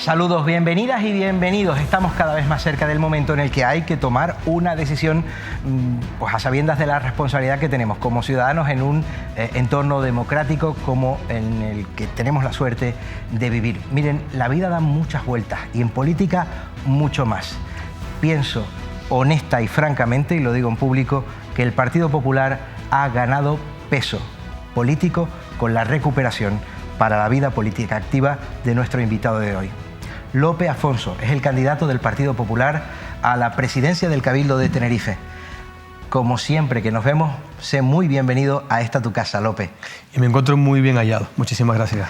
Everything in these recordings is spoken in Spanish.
Saludos, bienvenidas y bienvenidos. Estamos cada vez más cerca del momento en el que hay que tomar una decisión, pues a sabiendas de la responsabilidad que tenemos como ciudadanos en un entorno democrático como en el que tenemos la suerte de vivir. Miren, la vida da muchas vueltas y en política mucho más. Pienso honesta y francamente, y lo digo en público, que el Partido Popular ha ganado peso político con la recuperación para la vida política activa de nuestro invitado de hoy. Lope Afonso es el candidato del Partido Popular a la presidencia del Cabildo de Tenerife. Como siempre que nos vemos, sé muy bienvenido a esta tu casa, Lope. Y me encuentro muy bien hallado. Muchísimas gracias.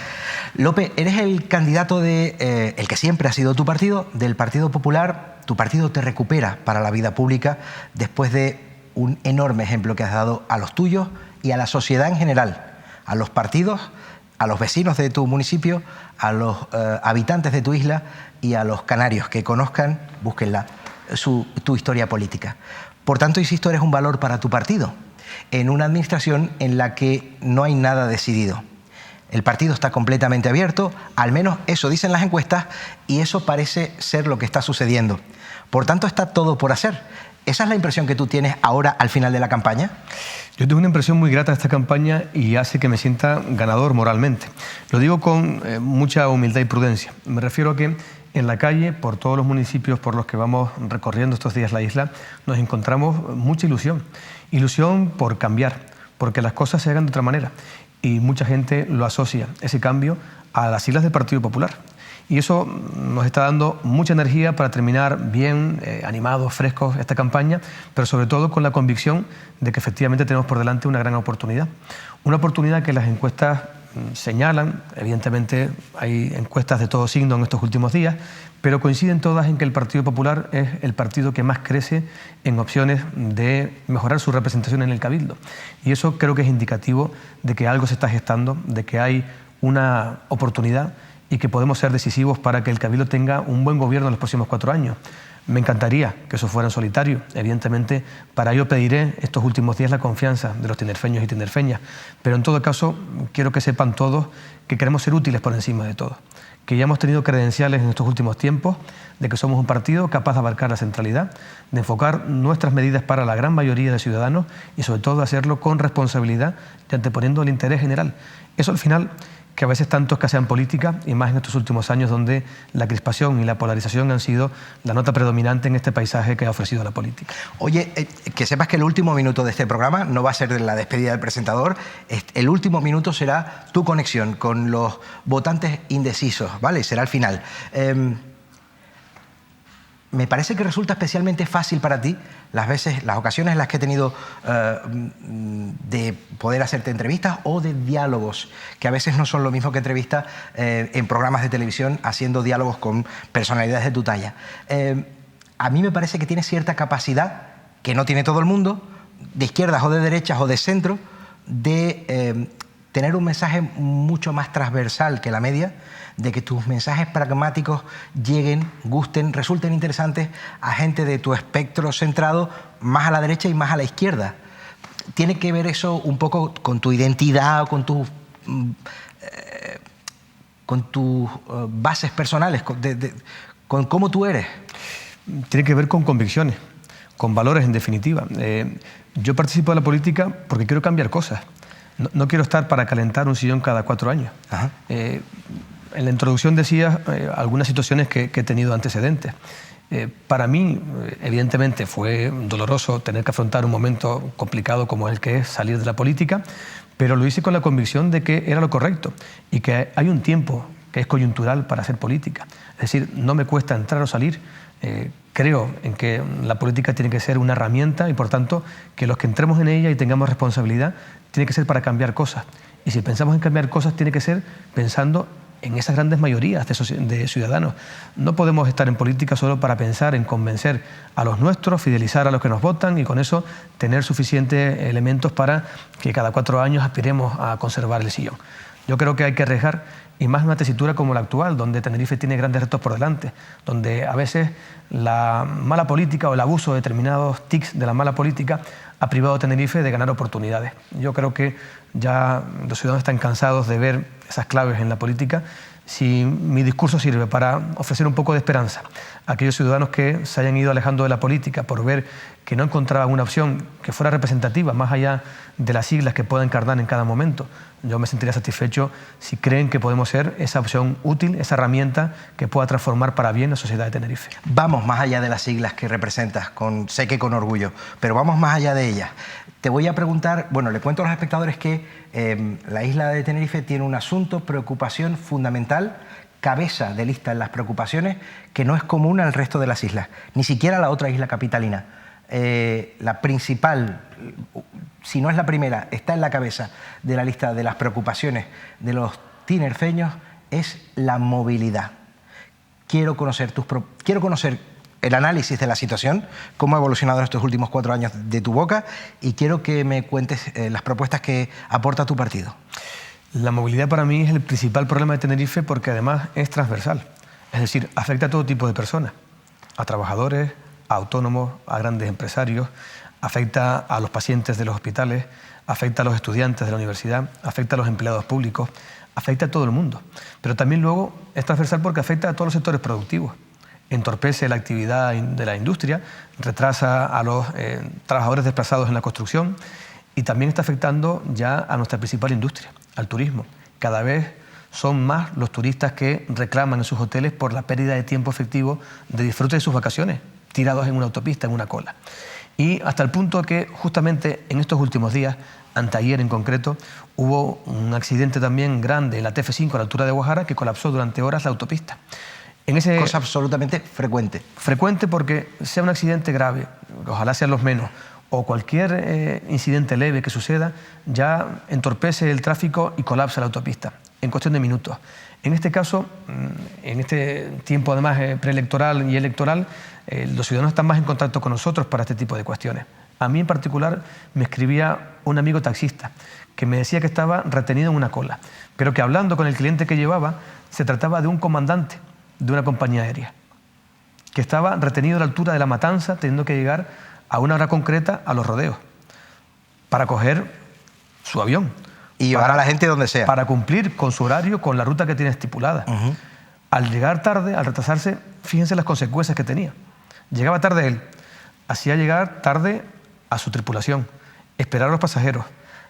Lope, eres el candidato de el que siempre ha sido tu partido, del Partido Popular. Tu partido te recupera para la vida pública después de un enorme ejemplo que has dado a los tuyos y a la sociedad en general, a los partidos, a los vecinos de tu municipio, a los habitantes de tu isla y a los canarios que conozcan, búsquenla, tu historia política. Por tanto, insisto, eres un valor para tu partido, en una administración en la que no hay nada decidido. El partido está completamente abierto, al menos eso dicen las encuestas, y eso parece ser lo que está sucediendo. Por tanto, está todo por hacer. ¿Esa es la impresión que tú tienes ahora al final de la campaña? Yo tengo una impresión muy grata de esta campaña y hace que me sienta ganador moralmente. Lo digo con mucha humildad y prudencia. Me refiero a que en la calle, por todos los municipios por los que vamos recorriendo estos días la isla, nos encontramos mucha ilusión. Ilusión por cambiar, porque las cosas se hagan de otra manera. Y mucha gente lo asocia, ese cambio, a las siglas del Partido Popular. Y eso nos está dando mucha energía para terminar bien, animados, frescos esta campaña, pero sobre todo con la convicción de que efectivamente tenemos por delante una gran oportunidad. Una oportunidad que las encuestas señalan, evidentemente hay encuestas de todo signo en estos últimos días, pero coinciden todas en que el Partido Popular es el partido que más crece en opciones de mejorar su representación en el Cabildo. Y eso creo que es indicativo de que algo se está gestando, de que hay una oportunidad y que podemos ser decisivos para que el Cabildo tenga un buen gobierno en los próximos 4 años. Me encantaría que eso fuera en solitario. Evidentemente, para ello pediré estos últimos días la confianza de los tinerfeños y tinerfeñas. Pero en todo caso, quiero que sepan todos que queremos ser útiles por encima de todo. Que ya hemos tenido credenciales en estos últimos tiempos de que somos un partido capaz de abarcar la centralidad, de enfocar nuestras medidas para la gran mayoría de ciudadanos y sobre todo de hacerlo con responsabilidad y anteponiendo el interés general. Eso al final, que a veces tanto escasean política, y más en estos últimos años donde la crispación y la polarización han sido la nota predominante en este paisaje que ha ofrecido la política. Oye, que sepas que el último minuto de este programa no va a ser la despedida del presentador, el último minuto será tu conexión con los votantes indecisos, ¿vale? Será al final. Me parece que resulta especialmente fácil para ti las ocasiones en las que he tenido de poder hacerte entrevistas o de diálogos, que a veces no son lo mismo que entrevistas en programas de televisión, haciendo diálogos con personalidades de tu talla. A mí me parece que tienes cierta capacidad, que no tiene todo el mundo, de izquierdas o de derechas o de centro, de tener un mensaje mucho más transversal que la media, de que tus mensajes pragmáticos lleguen, gusten, resulten interesantes a gente de tu espectro centrado más a la derecha y más a la izquierda. ¿Tiene que ver eso un poco con tu identidad o con tus bases personales, con cómo tú eres? Tiene que ver con convicciones, con valores en definitiva. Yo participo de la política porque quiero cambiar cosas. No quiero estar para calentar un sillón cada 4 años. Ajá. En la introducción decías algunas situaciones que he tenido antecedentes. Para mí, evidentemente, fue doloroso tener que afrontar un momento complicado como el que es salir de la política, pero lo hice con la convicción de que era lo correcto y que hay un tiempo que es coyuntural para hacer política. Es decir, no me cuesta entrar o salir. Creo en que la política tiene que ser una herramienta y, por tanto, que los que entremos en ella y tengamos responsabilidad tiene que ser para cambiar cosas. Y si pensamos en cambiar cosas, tiene que ser pensando en esas grandes mayorías de ciudadanos. No podemos estar en política solo para pensar en convencer a los nuestros, fidelizar a los que nos votan y con eso tener suficientes elementos para que cada 4 años aspiremos a conservar el sillón. Yo creo que hay que arriesgar, y más en una tesitura como la actual, donde Tenerife tiene grandes retos por delante, donde a veces la mala política o el abuso de determinados tics de la mala política ha privado a Tenerife de ganar oportunidades. Yo creo que ya los ciudadanos están cansados de ver esas claves en la política, Si mi discurso sirve para ofrecer un poco de esperanza a aquellos ciudadanos que se hayan ido alejando de la política por ver que no encontraban una opción que fuera representativa, más allá de las siglas que pueda encarnar en cada momento, yo me sentiría satisfecho si creen que podemos ser esa opción útil, esa herramienta que pueda transformar para bien la sociedad de Tenerife. Vamos más allá de las siglas que representas, sé que con orgullo, pero vamos más allá de ellas. Te voy a preguntar, bueno, le cuento a los espectadores que la isla de Tenerife tiene un asunto, preocupación fundamental, cabeza de lista en las preocupaciones, que no es común al resto de las islas, ni siquiera a la otra isla capitalina. La principal, si no es la primera, está en la cabeza de la lista de las preocupaciones de los tinerfeños, es la movilidad. Quiero conocer el análisis de la situación, cómo ha evolucionado en estos últimos 4 años de tu boca, y quiero que me cuentes las propuestas que aporta tu partido. La movilidad para mí es el principal problema de Tenerife porque además es transversal, es decir, afecta a todo tipo de personas, a trabajadores, a autónomos, a grandes empresarios, afecta a los pacientes de los hospitales, afecta a los estudiantes de la universidad, afecta a los empleados públicos, afecta a todo el mundo. Pero también luego es transversal porque afecta a todos los sectores productivos. Entorpece la actividad de la industria, retrasa a los trabajadores desplazados en la construcción y también está afectando ya a nuestra principal industria, al turismo. Cada vez son más los turistas que reclaman en sus hoteles por la pérdida de tiempo efectivo de disfrute de sus vacaciones, tirados en una autopista, en una cola. Y hasta el punto que justamente en estos últimos días, anteayer en concreto, hubo un accidente también grande en la TF5 a la altura de Guajara que colapsó durante horas la autopista. Cosa absolutamente frecuente. Frecuente porque sea un accidente grave, ojalá sean los menos, o cualquier incidente leve que suceda, ya entorpece el tráfico y colapsa la autopista en cuestión de minutos. En este caso, en este tiempo además preelectoral y electoral, los ciudadanos están más en contacto con nosotros para este tipo de cuestiones. A mí en particular me escribía un amigo taxista que me decía que estaba retenido en una cola, pero que hablando con el cliente que llevaba, se trataba de un comandante de una compañía aérea, que estaba retenido a la altura de La Matanza, teniendo que llegar a una hora concreta a Los Rodeos, para coger su avión. Y llevar a la gente donde sea. Para cumplir con su horario, con la ruta que tiene estipulada. Al llegar tarde, al retrasarse, fíjense las consecuencias que tenía. Llegaba tarde él, hacía llegar tarde a su tripulación, esperar a los pasajeros,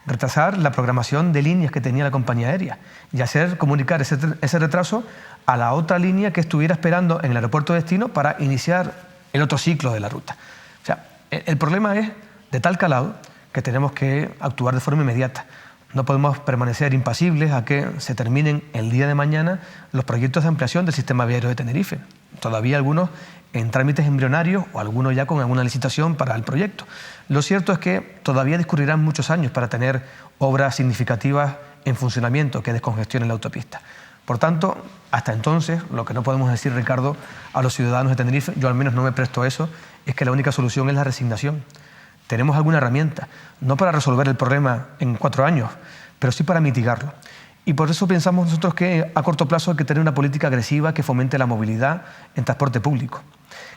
retrasar la programación de líneas que tenía la compañía aérea y hacer comunicar ese retraso a la otra línea que estuviera esperando en el aeropuerto de destino para iniciar el otro ciclo de la ruta. O sea, el problema es de tal calado que tenemos que actuar de forma inmediata. No podemos permanecer impasibles a que se terminen el día de mañana los proyectos de ampliación del sistema viario de Tenerife. Todavía algunos en trámites embrionarios o algunos ya con alguna licitación para el proyecto. Lo cierto es que todavía discurrirán muchos años para tener obras significativas en funcionamiento que descongestionen la autopista. Por tanto, hasta entonces, lo que no podemos decir, Ricardo, a los ciudadanos de Tenerife, yo al menos no me presto a eso, es que la única solución es la resignación. Tenemos alguna herramienta, no para resolver el problema en 4 años, pero sí para mitigarlo. Y por eso pensamos nosotros que a corto plazo hay que tener una política agresiva que fomente la movilidad en transporte público.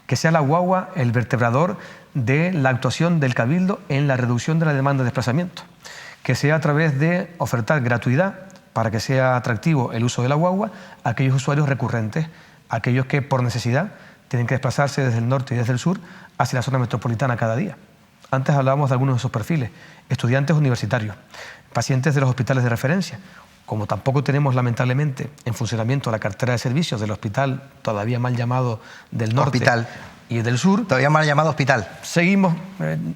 Que sea la guagua el vertebrador de la actuación del Cabildo en la reducción de la demanda de desplazamiento. Que sea a través de ofertar gratuidad para que sea atractivo el uso de la guagua a aquellos usuarios recurrentes, aquellos que por necesidad tienen que desplazarse desde el norte y desde el sur hacia la zona metropolitana cada día. Antes hablábamos de algunos de esos perfiles, estudiantes universitarios, pacientes de los hospitales de referencia. Como tampoco tenemos lamentablemente en funcionamiento la cartera de servicios del hospital todavía mal llamado del norte y del sur, todavía mal llamado hospital, seguimos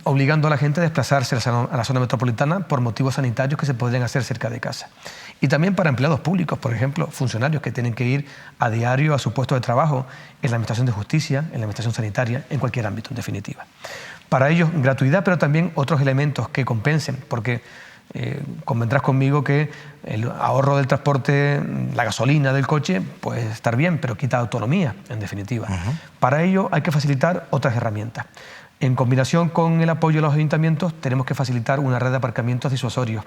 obligando a la gente a desplazarse a la zona metropolitana por motivos sanitarios que se podrían hacer cerca de casa. Y también para empleados públicos, por ejemplo, funcionarios que tienen que ir a diario a su puesto de trabajo en la Administración de Justicia, en la Administración Sanitaria, en cualquier ámbito, en definitiva. Para ellos, gratuidad, pero también otros elementos que compensen, porque convendrás conmigo que el ahorro del transporte, la gasolina del coche, puede estar bien, pero quita autonomía, en definitiva. Para ello hay que facilitar otras herramientas. En combinación con el apoyo de los ayuntamientos, tenemos que facilitar una red de aparcamientos disuasorios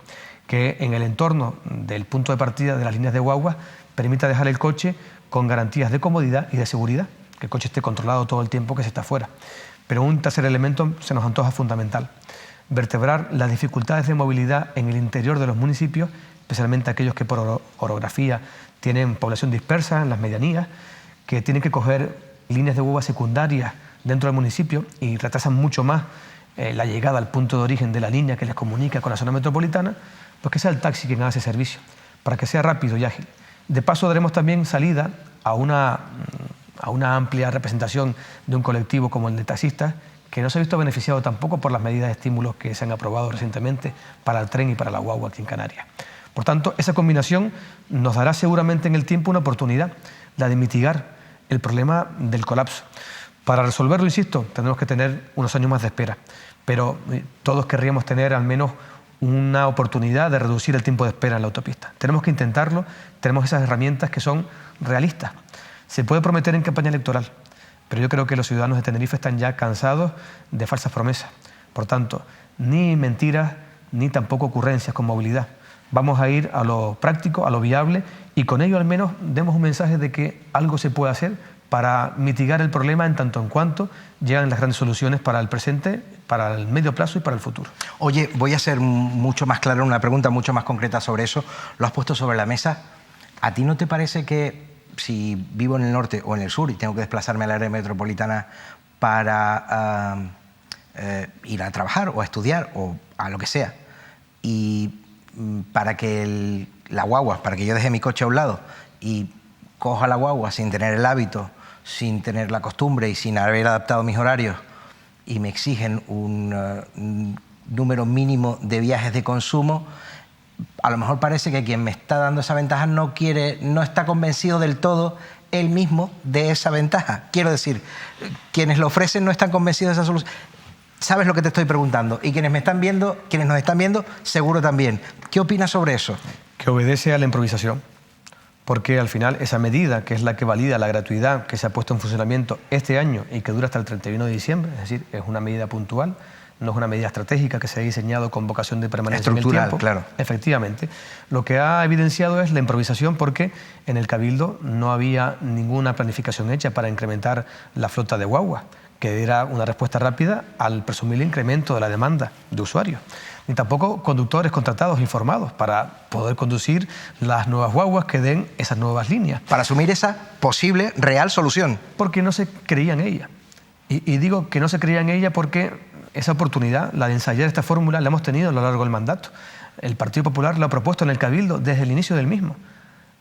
que en el entorno del punto de partida de las líneas de guagua permita dejar el coche con garantías de comodidad y de seguridad, que el coche esté controlado todo el tiempo que se está fuera. Pero un tercer elemento se nos antoja fundamental: vertebrar las dificultades de movilidad en el interior de los municipios especialmente aquellos que por orografía tienen población dispersa en las medianías, que tienen que coger líneas de hueva secundarias dentro del municipio y retrasan mucho más la llegada al punto de origen de la línea que les comunica con la zona metropolitana, pues que sea el taxi quien haga ese servicio, para que sea rápido y ágil. De paso daremos también salida a una amplia representación de un colectivo como el de taxistas, que no se ha visto beneficiado tampoco por las medidas de estímulos que se han aprobado recientemente para el tren y para la guagua aquí en Canarias. Por tanto, esa combinación nos dará seguramente en el tiempo una oportunidad, la de mitigar el problema del colapso. Para resolverlo, insisto, tenemos que tener unos años más de espera, pero todos querríamos tener al menos una oportunidad de reducir el tiempo de espera en la autopista. Tenemos que intentarlo, tenemos esas herramientas que son realistas. Se puede prometer en campaña electoral, pero yo creo que los ciudadanos de Tenerife están ya cansados de falsas promesas. Por tanto, ni mentiras, ni tampoco ocurrencias con movilidad. Vamos a ir a lo práctico, a lo viable, y con ello al menos demos un mensaje de que algo se puede hacer para mitigar el problema en tanto en cuanto llegan las grandes soluciones para el presente, para el medio plazo y para el futuro. Oye, voy a ser mucho más claro, una pregunta mucho más concreta sobre eso. Lo has puesto sobre la mesa. ¿A ti no te parece que si vivo en el norte o en el sur y tengo que desplazarme al área metropolitana para ir a trabajar o a estudiar o a lo que sea, y para que la guagua, para que yo deje mi coche a un lado y coja la guagua sin tener el hábito, sin tener la costumbre y sin haber adaptado mis horarios, y me exigen un número mínimo de viajes de consumo, a lo mejor parece que quien me está dando esa ventaja no está convencido del todo él mismo de esa ventaja. Quiero decir, quienes lo ofrecen no están convencidos de esa solución. ¿Sabes lo que te estoy preguntando? Y quienes nos están viendo, seguro también. ¿Qué opinas sobre eso? Que obedece a la improvisación, porque al final esa medida, que es la que valida la gratuidad que se ha puesto en funcionamiento este año y que dura hasta el 31 de diciembre, es decir, es una medida puntual, no es una medida estratégica que se ha diseñado con vocación de permanencia en el tiempo. Claro. Efectivamente. Lo que ha evidenciado es la improvisación, porque en el Cabildo no había ninguna planificación hecha para incrementar la flota de guaguas, que era una respuesta rápida al presumible incremento de la demanda de usuarios. Ni tampoco conductores contratados informados para poder conducir las nuevas guaguas que den esas nuevas líneas. Para asumir esa posible, real solución. Porque no se creía en ella. Y digo que no se creía en ella porque esa oportunidad, la de ensayar esta fórmula, la hemos tenido a lo largo del mandato. El Partido Popular lo ha propuesto en el Cabildo desde el inicio del mismo,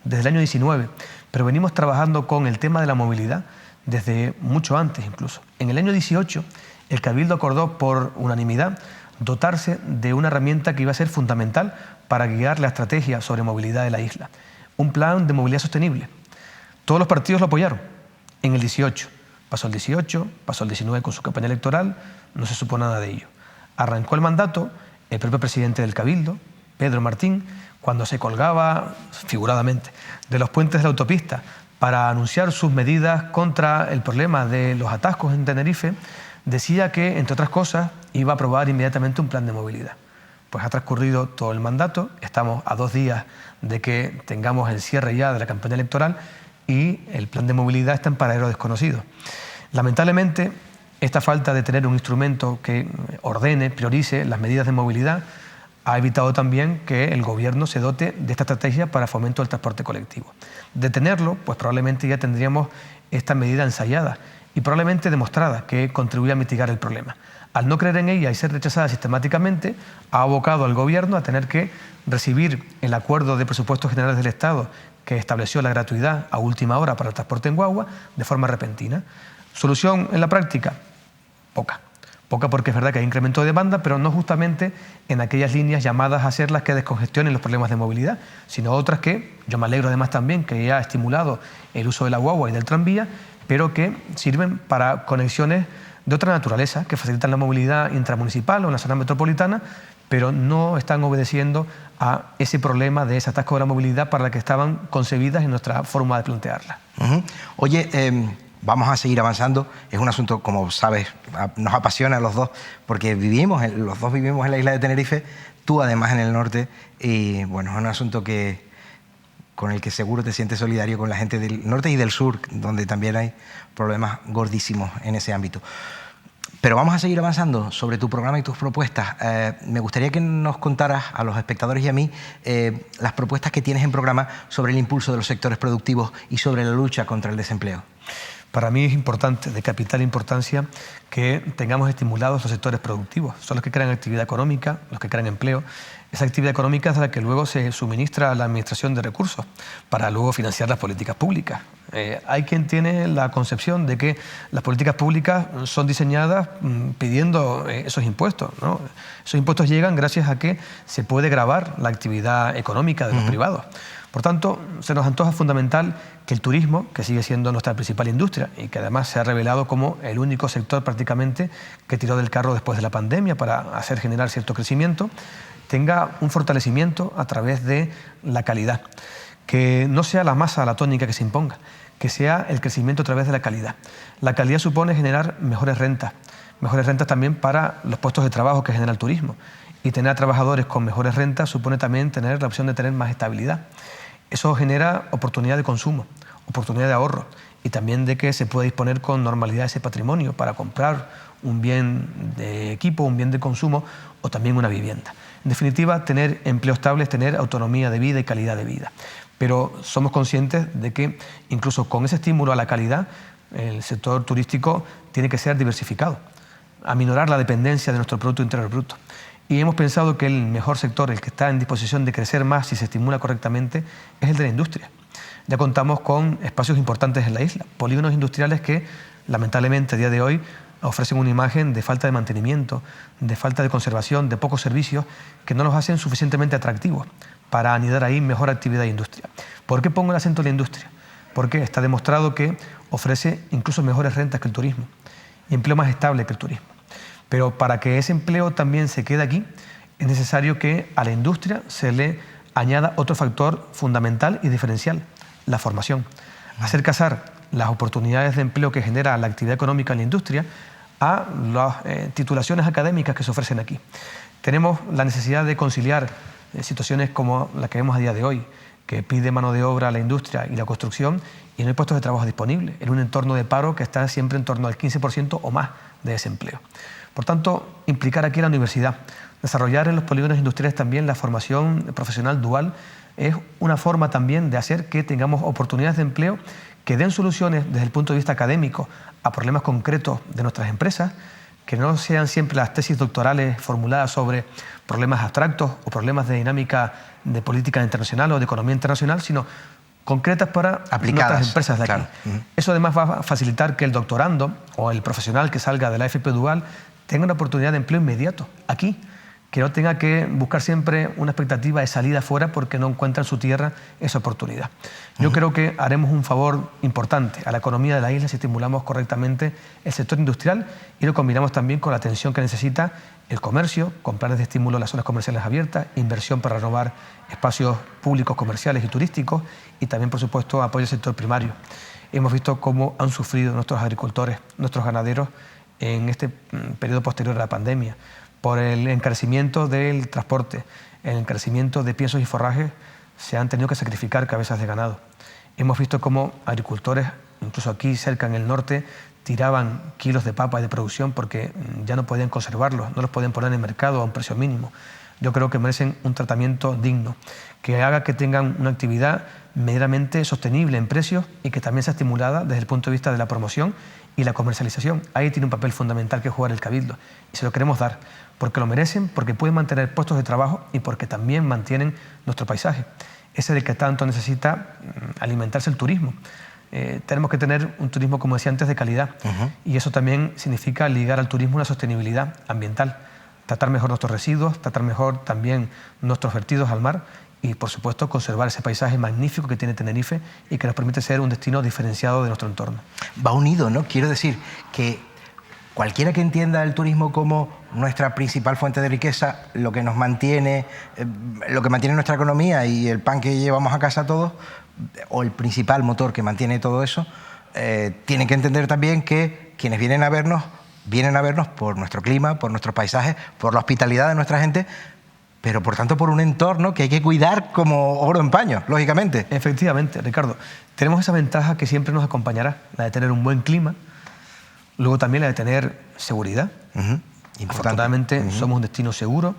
desde el año 19. Pero venimos trabajando con el tema de la movilidad desde mucho antes incluso. En el año 18, el Cabildo acordó por unanimidad dotarse de una herramienta que iba a ser fundamental para guiar la estrategia sobre movilidad de la isla. Un plan de movilidad sostenible. Todos los partidos lo apoyaron en el 18. Pasó el 18, pasó el 19 con su campaña electoral, no se supo nada de ello. Arrancó el mandato el propio presidente del Cabildo, Pedro Martín, cuando se colgaba figuradamente de los puentes de la autopista para anunciar sus medidas contra el problema de los atascos en Tenerife, decía que, entre otras cosas, iba a aprobar inmediatamente un plan de movilidad. Pues ha transcurrido todo el mandato, estamos a 2 días de que tengamos el cierre ya de la campaña electoral y el plan de movilidad está en paradero desconocido. Lamentablemente, esta falta de tener un instrumento que ordene, priorice las medidas de movilidad ha evitado también que el Gobierno se dote de esta estrategia para fomento del transporte colectivo. De tenerlo, pues probablemente ya tendríamos esta medida ensayada y probablemente demostrada que contribuye a mitigar el problema. Al no creer en ella y ser rechazada sistemáticamente, ha abocado al Gobierno a tener que recibir el acuerdo de presupuestos generales del Estado que estableció la gratuidad a última hora para el transporte en guagua de forma repentina. ¿Solución en la práctica? Poca. Poca porque es verdad que hay incremento de demanda, pero no justamente en aquellas líneas llamadas a ser las que descongestionen los problemas de movilidad, sino otras que, yo me alegro además también que ya ha estimulado el uso de la guagua y del tranvía, pero que sirven para conexiones de otra naturaleza, que facilitan la movilidad intramunicipal o en la zona metropolitana, pero no están obedeciendo a ese problema de ese atasco de la movilidad para la que estaban concebidas en nuestra forma de plantearla. Oye, vamos a seguir avanzando. Es un asunto, como sabes, nos apasiona a los dos, porque los dos vivimos en la isla de Tenerife, tú además en el norte, y bueno, es un asunto con el que seguro te sientes solidario con la gente del norte y del sur, donde también hay problemas gordísimos en ese ámbito. Pero vamos a seguir avanzando sobre tu programa y tus propuestas. Me gustaría que nos contaras a los espectadores y a mí las propuestas que tienes en programa sobre el impulso de los sectores productivos y sobre la lucha contra el desempleo. Para mí es importante, de capital importancia, que tengamos estimulados los sectores productivos. Son los que crean actividad económica, los que crean empleo. Esa actividad económica es la que luego se suministra a la administración de recursos para luego financiar las políticas públicas. Hay quien tiene la concepción de que las políticas públicas son diseñadas pidiendo esos impuestos, ¿no? Esos impuestos llegan gracias a que se puede gravar la actividad económica de los privados. Por tanto, se nos antoja fundamental que el turismo, que sigue siendo nuestra principal industria y que además se ha revelado como el único sector prácticamente que tiró del carro después de la pandemia para hacer generar cierto crecimiento, tenga un fortalecimiento a través de la calidad. Que no sea la masa, la tónica que se imponga, que sea el crecimiento a través de la calidad. La calidad supone generar mejores rentas también para los puestos de trabajo que genera el turismo. Y tener a trabajadores con mejores rentas supone también tener la opción de tener más estabilidad. Eso genera oportunidad de consumo, oportunidad de ahorro y también de que se pueda disponer con normalidad ese patrimonio para comprar un bien de equipo, un bien de consumo o también una vivienda. En definitiva, tener empleo estable es tener autonomía de vida y calidad de vida. Pero somos conscientes de que incluso con ese estímulo a la calidad, el sector turístico tiene que ser diversificado, aminorar la dependencia de nuestro Producto Interior Bruto. Y hemos pensado que el mejor sector, el que está en disposición de crecer más si se estimula correctamente, es el de la industria. Ya contamos con espacios importantes en la isla, polígonos industriales que lamentablemente a día de hoy ofrecen una imagen de falta de mantenimiento, de falta de conservación, de pocos servicios que no los hacen suficientemente atractivos para anidar ahí mejor actividad e industria. ¿Por qué pongo el acento en la industria? Porque está demostrado que ofrece incluso mejores rentas que el turismo y empleo más estable que el turismo. Pero para que ese empleo también se quede aquí, es necesario que a la industria se le añada otro factor fundamental y diferencial, la formación. Hacer casar las oportunidades de empleo que genera la actividad económica en la industria a las titulaciones académicas que se ofrecen aquí. Tenemos la necesidad de conciliar situaciones como la que vemos a día de hoy, que pide mano de obra a la industria y la construcción y no hay puestos de trabajo disponibles, en un entorno de paro que está siempre en torno al 15% o más de desempleo. Por tanto, implicar aquí a la universidad, desarrollar en los polígonos industriales también la formación profesional dual es una forma también de hacer que tengamos oportunidades de empleo que den soluciones desde el punto de vista académico a problemas concretos de nuestras empresas, que no sean siempre las tesis doctorales formuladas sobre problemas abstractos o problemas de dinámica de política internacional o de economía internacional, sino concretas para aplicadas, nuestras empresas de aquí. Claro. Eso además va a facilitar que el doctorando o el profesional que salga de la FP Dual tenga una oportunidad de empleo inmediato, aquí, que no tenga que buscar siempre una expectativa de salida fuera porque no encuentra en su tierra esa oportunidad. Yo creo que haremos un favor importante a la economía de la isla si estimulamos correctamente el sector industrial y lo combinamos también con la atención que necesita el comercio, con planes de estímulo a las zonas comerciales abiertas, inversión para renovar espacios públicos, comerciales y turísticos y también, por supuesto, apoyo al sector primario. Hemos visto cómo han sufrido nuestros agricultores, nuestros ganaderos en este periodo posterior a la pandemia, por el encarecimiento del transporte, el encarecimiento de piensos y forrajes, se han tenido que sacrificar cabezas de ganado. Hemos visto cómo agricultores, incluso aquí cerca en el norte, tiraban kilos de papa de producción porque ya no podían conservarlos, no los podían poner en el mercado a un precio mínimo. Yo creo que merecen un tratamiento digno, que haga que tengan una actividad medianamente sostenible en precios y que también sea estimulada desde el punto de vista de la promoción y la comercialización. Ahí tiene un papel fundamental que jugar el Cabildo y se lo queremos dar porque lo merecen, porque pueden mantener puestos de trabajo y porque también mantienen nuestro paisaje, ese del que tanto necesita alimentarse el turismo. Tenemos que tener un turismo, como decía antes, de calidad y eso también significa ligar al turismo una sostenibilidad ambiental, tratar mejor nuestros residuos, tratar mejor también nuestros vertidos al mar y, por supuesto, conservar ese paisaje magnífico que tiene Tenerife y que nos permite ser un destino diferenciado de nuestro entorno. Va unido, ¿no? Quiero decir que cualquiera que entienda el turismo como nuestra principal fuente de riqueza, lo que nos mantiene, lo que mantiene nuestra economía y el pan que llevamos a casa todos, o el principal motor que mantiene todo eso, tiene que entender también que quienes vienen a vernos por nuestro clima, por nuestros paisajes, por la hospitalidad de nuestra gente, pero por tanto por un entorno que hay que cuidar como oro en paño, lógicamente. Efectivamente, Ricardo. Tenemos esa ventaja que siempre nos acompañará, la de tener un buen clima, Luego también la de tener seguridad. Afortunadamente somos un destino seguro.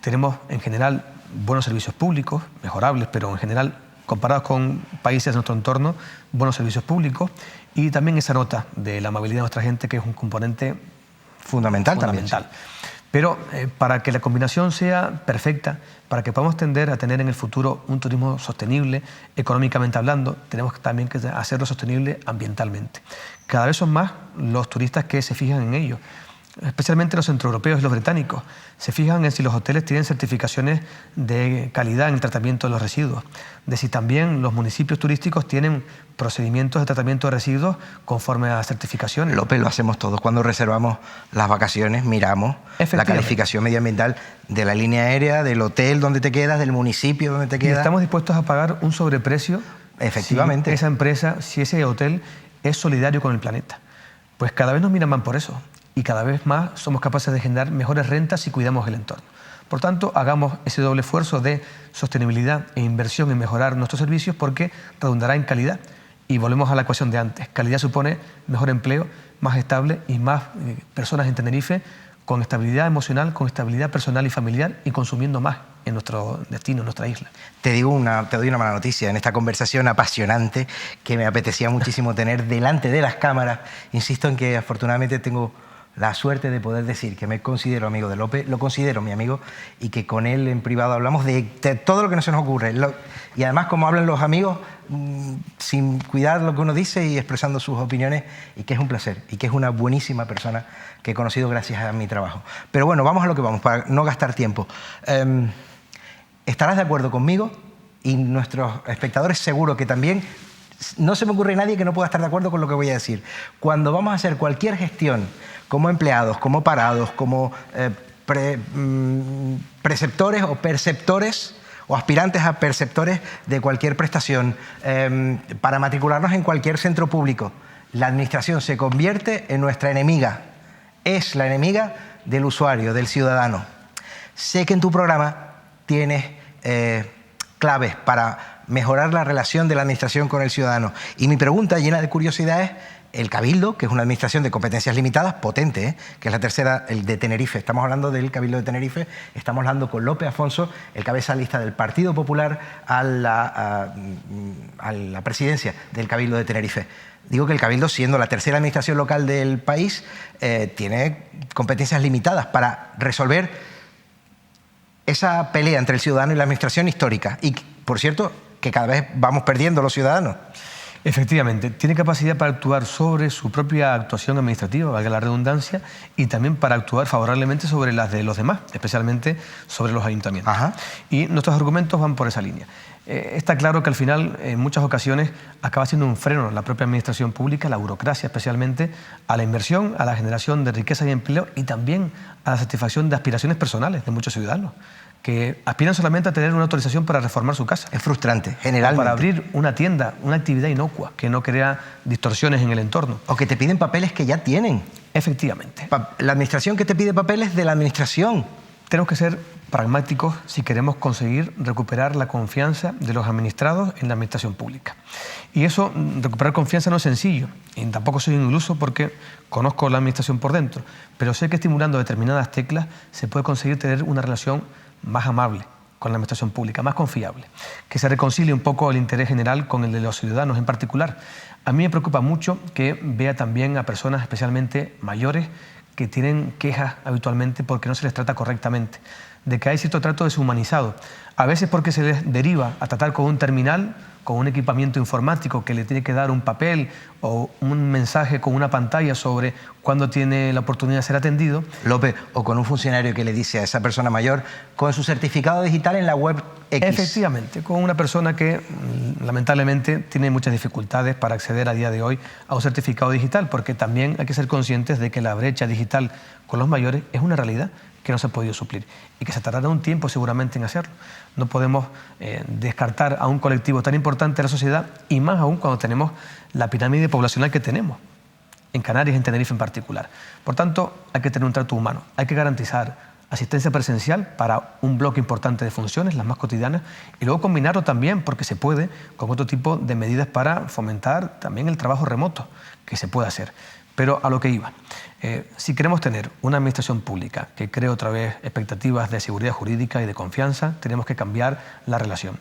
Tenemos en general buenos servicios públicos, mejorables, pero en general, comparados con países de nuestro entorno, buenos servicios públicos. Y también esa nota de la amabilidad de nuestra gente, que es un componente fundamental. También. Sí. Pero para que la combinación sea perfecta, para que podamos tender a tener en el futuro un turismo sostenible, económicamente hablando, tenemos también que hacerlo sostenible ambientalmente. Cada vez son más los turistas que se fijan en ello, especialmente los centroeuropeos y los británicos. Se fijan en si los hoteles tienen certificaciones de calidad en el tratamiento de los residuos, de si también los municipios turísticos tienen procedimientos de tratamiento de residuos conforme a certificaciones. López, lo hacemos todos. Cuando reservamos las vacaciones, miramos la calificación medioambiental de la línea aérea, del hotel donde te quedas, del municipio donde te quedas. Y estamos dispuestos a pagar un sobreprecio. Efectivamente. Si esa empresa, si ese hotel es solidario con el planeta. Pues cada vez nos miran más por eso. Y cada vez más somos capaces de generar mejores rentas si cuidamos el entorno. Por tanto, hagamos ese doble esfuerzo de sostenibilidad e inversión en mejorar nuestros servicios, porque redundará en calidad. Y volvemos a la ecuación de antes. Calidad supone mejor empleo, más estable y más personas en Tenerife con estabilidad emocional, con estabilidad personal y familiar, y consumiendo más en nuestro destino, en nuestra isla. Te doy una mala noticia en esta conversación apasionante que me apetecía muchísimo tener delante de las cámaras. Insisto en que afortunadamente tengo la suerte de poder decir que me considero amigo de López, lo considero mi amigo, y que con él en privado hablamos de todo lo que no se nos ocurre. Y además, como hablan los amigos, sin cuidar lo que uno dice y expresando sus opiniones, y que es un placer, y que es una buenísima persona que he conocido gracias a mi trabajo. Pero bueno, vamos a lo que vamos, para no gastar tiempo. ¿Estarás de acuerdo conmigo? Y nuestros espectadores seguro que también. No se me ocurre nadie que no pueda estar de acuerdo con lo que voy a decir. Cuando vamos a hacer cualquier gestión, como empleados, como parados, como preceptores o perceptores o aspirantes a perceptores de cualquier prestación, para matricularnos en cualquier centro público, la administración se convierte en nuestra enemiga. Es la enemiga del usuario, del ciudadano. Sé que en tu programa tienes claves para mejorar la relación de la administración con el ciudadano. Y mi pregunta, llena de curiosidad, es: el Cabildo, que es una administración de competencias limitadas, potente, que es la tercera, el de Tenerife. Estamos hablando del Cabildo de Tenerife, estamos hablando con López Afonso, el cabeza de lista del Partido Popular a la presidencia del Cabildo de Tenerife. Digo que el Cabildo, siendo la tercera administración local del país, tiene competencias limitadas para resolver esa pelea entre el ciudadano y la administración histórica. Y, por cierto, que cada vez vamos perdiendo los ciudadanos. Efectivamente, tiene capacidad para actuar sobre su propia actuación administrativa, valga la redundancia, y también para actuar favorablemente sobre las de los demás, especialmente sobre los ayuntamientos. Y nuestros argumentos van por esa línea. Está claro que al final, en muchas ocasiones, acaba siendo un freno la propia administración pública, la burocracia especialmente, a la inversión, a la generación de riqueza y empleo, y también a la satisfacción de aspiraciones personales de muchos ciudadanos, que aspiran solamente a tener una autorización para reformar su casa. Es frustrante, generalmente. O para abrir una tienda, una actividad inocua, que no crea distorsiones en el entorno. O que te piden papeles que ya tienen. Efectivamente. La administración que te pide papeles de la administración. Tenemos que ser pragmáticos si queremos conseguir recuperar la confianza de los administrados en la administración pública. Y eso, recuperar confianza, no es sencillo. Y tampoco soy un iluso porque conozco la administración por dentro. Pero sé que estimulando determinadas teclas se puede conseguir tener una relación más amable con la administración pública, más confiable, que se reconcilie un poco el interés general con el de los ciudadanos en particular. A mí me preocupa mucho que vea también a personas especialmente mayores que tienen quejas habitualmente porque no se les trata correctamente, de que hay cierto trato deshumanizado, a veces porque se les deriva a tratar con un terminal, con un equipamiento informático que le tiene que dar un papel o un mensaje con una pantalla sobre cuándo tiene la oportunidad de ser atendido. López, o con un funcionario que le dice a esa persona mayor, con su certificado digital en la web X. Efectivamente, con una persona que lamentablemente tiene muchas dificultades para acceder a día de hoy a un certificado digital, porque también hay que ser conscientes de que la brecha digital con los mayores es una realidad que no se ha podido suplir y que se tardará un tiempo seguramente en hacerlo. No podemos descartar a un colectivo tan importante de la sociedad, y más aún cuando tenemos la pirámide poblacional que tenemos en Canarias y en Tenerife en particular. Por tanto, hay que tener un trato humano, hay que garantizar asistencia presencial para un bloque importante de funciones, las más cotidianas, y luego combinarlo también, porque se puede, con otro tipo de medidas para fomentar también el trabajo remoto, que se puede hacer. Pero a lo que iba, si queremos tener una administración pública que cree otra vez expectativas de seguridad jurídica y de confianza, tenemos que cambiar la relación.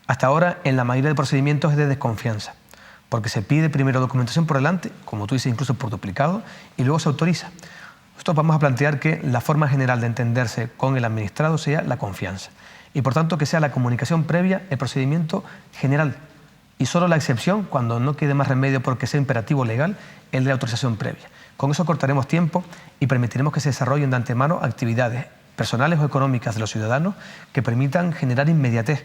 Hasta ahora, en la mayoría de procedimientos es de desconfianza, porque se pide primero documentación por delante, como tú dices, incluso por duplicado, y luego se autoriza. Nosotros vamos a plantear que la forma general de entenderse con el administrado sea la confianza, y por tanto que sea la comunicación previa el procedimiento general, y solo la excepción, cuando no quede más remedio porque sea imperativo legal, el de la autorización previa. Con eso cortaremos tiempo y permitiremos que se desarrollen de antemano actividades personales o económicas de los ciudadanos que permitan generar inmediatez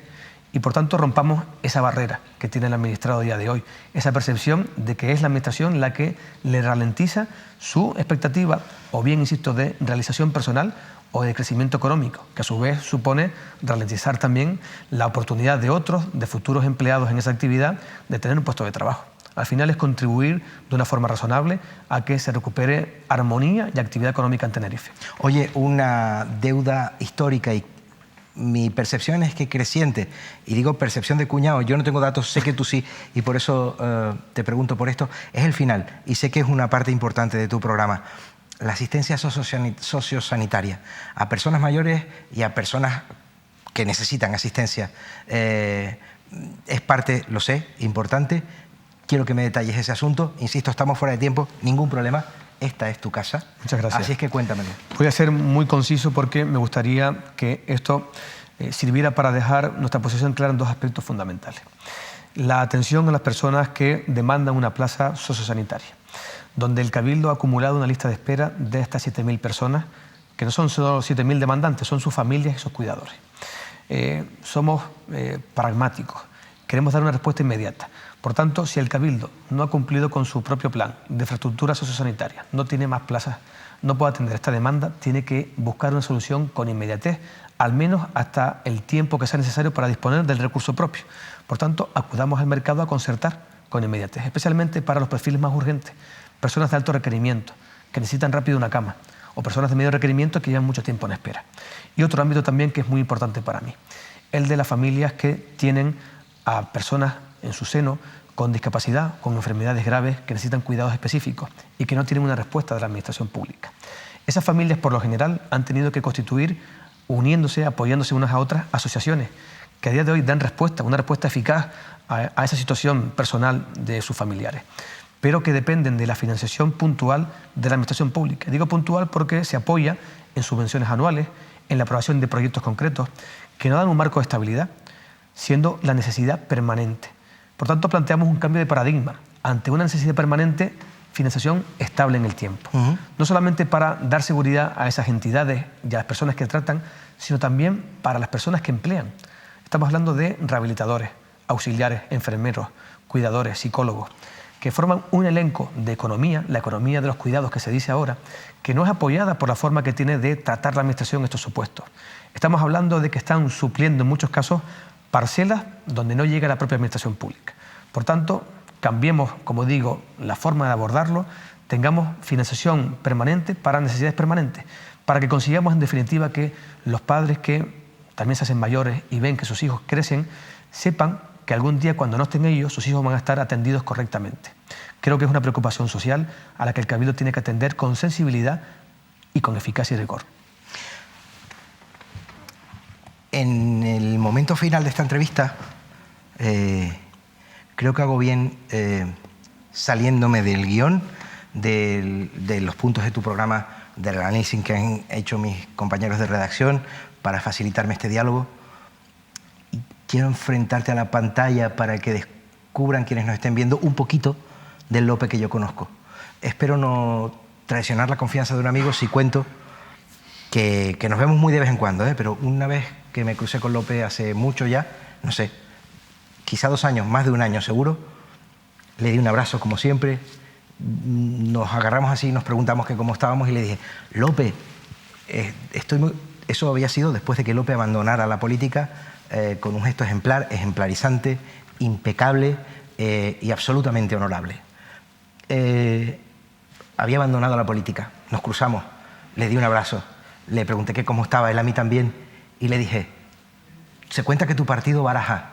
y por tanto rompamos esa barrera que tiene el administrado a día de hoy, esa percepción de que es la administración la que le ralentiza su expectativa o bien, insisto, de realización personal o de crecimiento económico, que a su vez supone ralentizar también la oportunidad de otros, de futuros empleados en esa actividad, de tener un puesto de trabajo. Al final es contribuir de una forma razonable a que se recupere armonía y actividad económica en Tenerife. Oye, una deuda histórica y mi percepción es que creciente, y digo percepción de cuñado, yo no tengo datos, sé que tú sí, y por eso te pregunto por esto, es el final, y sé que es una parte importante de tu programa, la asistencia sociosanitaria a personas mayores y a personas que necesitan asistencia. Es parte, lo sé, importante. Quiero que me detalles ese asunto. Insisto, estamos fuera de tiempo, ningún problema. Esta es tu casa. Muchas gracias. Así es que cuéntamelo. Voy a ser muy conciso porque me gustaría que esto sirviera para dejar nuestra posición clara en dos aspectos fundamentales. La atención a las personas que demandan una plaza sociosanitaria, donde el Cabildo ha acumulado una lista de espera de estas 7.000 personas, que no son solo 7.000 demandantes, son sus familias y sus cuidadores. Somos pragmáticos, queremos dar una respuesta inmediata. Por tanto, si el Cabildo no ha cumplido con su propio plan de infraestructura sociosanitaria, no tiene más plazas, no puede atender esta demanda, tiene que buscar una solución con inmediatez, al menos hasta el tiempo que sea necesario para disponer del recurso propio. Por tanto, acudamos al mercado a concertar con inmediatez, especialmente para los perfiles más urgentes, personas de alto requerimiento, que necesitan rápido una cama, o personas de medio requerimiento que llevan mucho tiempo en espera. Y otro ámbito también que es muy importante para mí, el de las familias que tienen a personas en su seno con discapacidad, con enfermedades graves que necesitan cuidados específicos y que no tienen una respuesta de la administración pública. Esas familias, por lo general, han tenido que constituir, uniéndose, apoyándose unas a otras, asociaciones que a día de hoy dan respuesta, una respuesta eficaz a esa situación personal de sus familiares, pero que dependen de la financiación puntual de la administración pública. Digo puntual porque se apoya en subvenciones anuales, en la aprobación de proyectos concretos, que no dan un marco de estabilidad, siendo la necesidad permanente. Por tanto, planteamos un cambio de paradigma. Ante una necesidad permanente, financiación estable en el tiempo. No solamente para dar seguridad a esas entidades y a las personas que tratan, sino también para las personas que emplean. Estamos hablando de rehabilitadores, auxiliares, enfermeros, cuidadores, psicólogos, que forman un elenco de economía, la economía de los cuidados que se dice ahora, que no es apoyada por la forma que tiene de tratar la administración estos supuestos. Estamos hablando de que están supliendo en muchos casos parcelas donde no llega la propia administración pública. Por tanto, cambiemos, como digo, la forma de abordarlo, tengamos financiación permanente para necesidades permanentes, para que consigamos en definitiva que los padres que también se hacen mayores y ven que sus hijos crecen, sepan que algún día cuando no estén ellos, sus hijos van a estar atendidos correctamente. Creo que es una preocupación social a la que el Cabildo tiene que atender con sensibilidad y con eficacia y rigor. En el momento final de esta entrevista, creo que hago bien saliéndome del guión, de los puntos de tu programa, del análisis que han hecho mis compañeros de redacción para facilitarme este diálogo. Y quiero enfrentarte a la pantalla para que descubran quienes nos estén viendo un poquito del Lope que yo conozco. Espero no traicionar la confianza de un amigo si cuento que nos vemos muy de vez en cuando, pero una vez que me crucé con Lope hace mucho ya, no sé, quizá 2 años, más de 1 año seguro, le di un abrazo como siempre, nos agarramos así, nos preguntamos que cómo estábamos y le dije, Lope, estoy muy... Eso había sido después de que Lope abandonara la política con un gesto ejemplar, ejemplarizante, impecable y absolutamente honorable. Había abandonado la política, nos cruzamos, le di un abrazo, le pregunté que cómo estaba, él a mí también, y le dije, se cuenta que tu partido baraja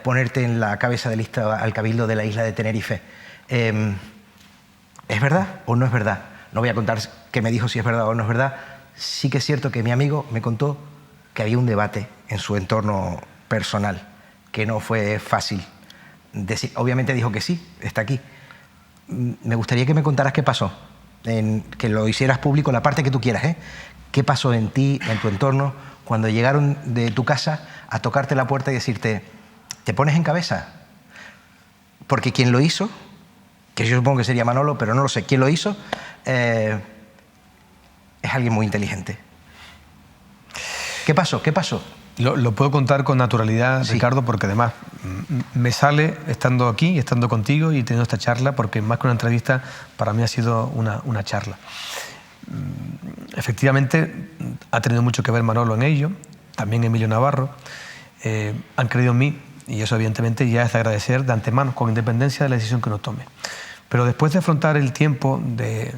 ponerte en la cabeza de lista al Cabildo de la isla de Tenerife. ¿Es verdad o no es verdad? No voy a contar qué me dijo, si es verdad o no es verdad. Sí que es cierto que mi amigo me contó que había un debate en su entorno personal, que no fue fácil decir. Obviamente dijo que sí, está aquí. Me gustaría que me contaras qué pasó, que lo hicieras público, la parte que tú quieras, ¿eh? ¿Qué pasó en ti, en tu entorno, cuando llegaron de tu casa a tocarte la puerta y decirte, ¿te pones en cabeza? Porque quien lo hizo, que yo supongo que sería Manolo, pero no lo sé, quien lo hizo es alguien muy inteligente. ¿Qué pasó? ¿Qué pasó? Lo puedo contar con naturalidad, Sí. Ricardo, porque además me sale estando aquí, estando contigo y teniendo esta charla, porque más que una entrevista, para mí ha sido una charla. Efectivamente, ha tenido mucho que ver Manolo en ello, también Emilio Navarro. Han creído en mí y eso evidentemente ya es de agradecer de antemano, con independencia de la decisión que uno tome. Pero después de afrontar el tiempo de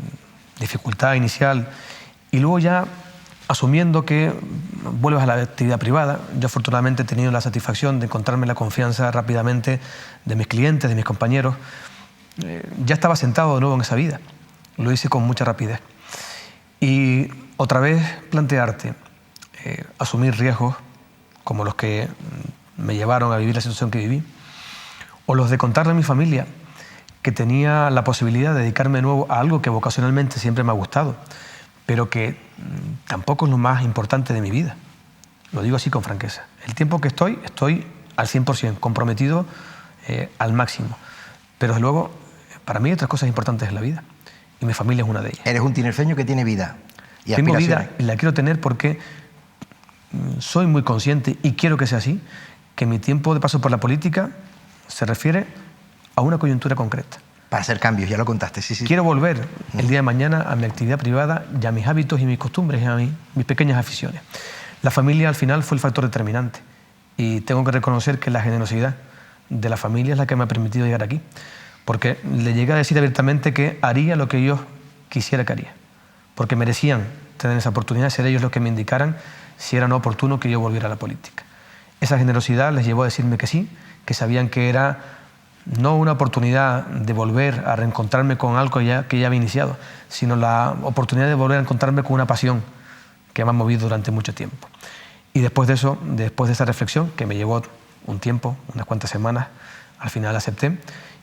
dificultad inicial y luego ya asumiendo que vuelves a la actividad privada, yo afortunadamente he tenido la satisfacción de encontrarme la confianza rápidamente de mis clientes, de mis compañeros, ya estaba sentado de nuevo en esa vida, lo hice con mucha rapidez. Y otra vez plantearte, asumir riesgos como los que me llevaron a vivir la situación que viví, o los de contarle a mi familia que tenía la posibilidad de dedicarme de nuevo a algo que vocacionalmente siempre me ha gustado, pero que tampoco es lo más importante de mi vida. Lo digo así con franqueza. El tiempo que estoy al 100%, comprometido al máximo. Pero desde luego, para mí hay otras cosas importantes en la vida, y mi familia es una de ellas. Eres un tinerfeño que tiene vida y Tengo aspiraciones. vida y la quiero tener porque soy muy consciente, y quiero que sea así, que mi tiempo de paso por la política se refiere a una coyuntura concreta. Para hacer cambios, ya lo contaste, sí, sí. Quiero volver el día de mañana a mi actividad privada y a mis hábitos y mis costumbres y a mis pequeñas aficiones. La familia al final fue el factor determinante y tengo que reconocer que la generosidad de la familia es la que me ha permitido llegar aquí, porque le llegué a decir abiertamente que haría lo que yo quisiera que haría, porque merecían tener esa oportunidad, ser ellos los que me indicaran si era no oportuno que yo volviera a la política. Esa generosidad les llevó a decirme que sí, que sabían que era no una oportunidad de volver a reencontrarme con algo que ya había iniciado, sino la oportunidad de volver a encontrarme con una pasión que me ha movido durante mucho tiempo. Y después de eso, después de esa reflexión, que me llevó un tiempo, unas cuantas semanas, al final acepté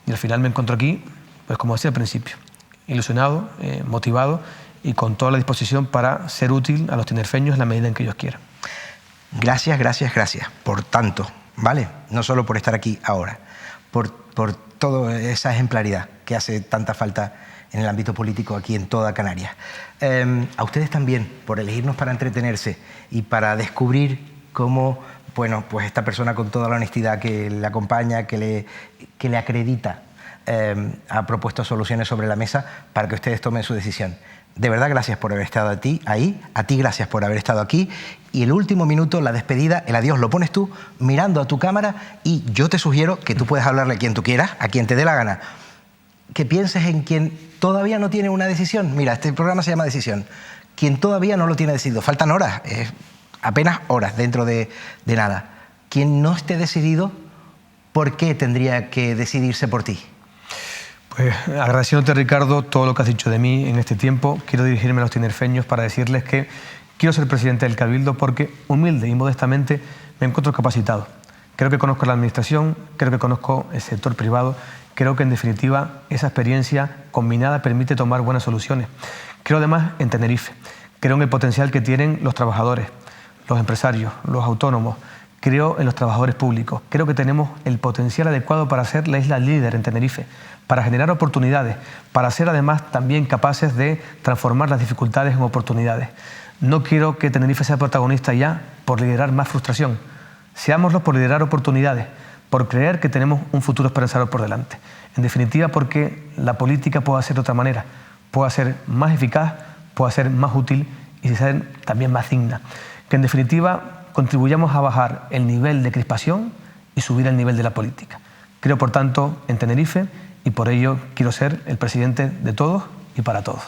y al final me encuentro aquí, pues como decía al principio, ilusionado, motivado y con toda la disposición para ser útil a los tinerfeños en la medida en que ellos quieran. Gracias, gracias, gracias por tanto, ¿vale? No solo por estar aquí ahora, por toda esa ejemplaridad que hace tanta falta en el ámbito político aquí en toda Canarias. A ustedes también, por elegirnos para entretenerse y para descubrir cómo, bueno, pues esta persona con toda la honestidad que le acompaña, que le acredita, ha propuesto soluciones sobre la mesa para que ustedes tomen su decisión. De verdad, gracias por haber estado ahí, a ti gracias por haber estado aquí. Y el último minuto, la despedida, el adiós, lo pones tú mirando a tu cámara y yo te sugiero que tú puedes hablarle a quien tú quieras, a quien te dé la gana. Que pienses en quien todavía no tiene una decisión. Mira, este programa se llama Decisión. Quien todavía no lo tiene decidido, faltan horas, apenas horas dentro de nada. Quien no esté decidido, ¿por qué tendría que decidirse por ti? Pues agradeciéndote, Ricardo, todo lo que has dicho de mí en este tiempo, quiero dirigirme a los tinerfeños para decirles que quiero ser presidente del Cabildo porque, humilde y modestamente, me encuentro capacitado. Creo que conozco la administración, creo que conozco el sector privado, creo que en definitiva esa experiencia combinada permite tomar buenas soluciones. Creo además en Tenerife, creo en el potencial que tienen los trabajadores, los empresarios, los autónomos, creo en los trabajadores públicos, creo que tenemos el potencial adecuado para ser la isla líder en Tenerife, para generar oportunidades, para ser además también capaces de transformar las dificultades en oportunidades. No quiero que Tenerife sea protagonista ya por liderar más frustración. Seámoslo por liderar oportunidades, por creer que tenemos un futuro esperanzador por delante. En definitiva, porque la política pueda ser de otra manera, pueda ser más eficaz, pueda ser más útil y ser también más digna. Que en definitiva contribuyamos a bajar el nivel de crispación y subir el nivel de la política. Creo, por tanto, en Tenerife y por ello quiero ser el presidente de todos y para todos.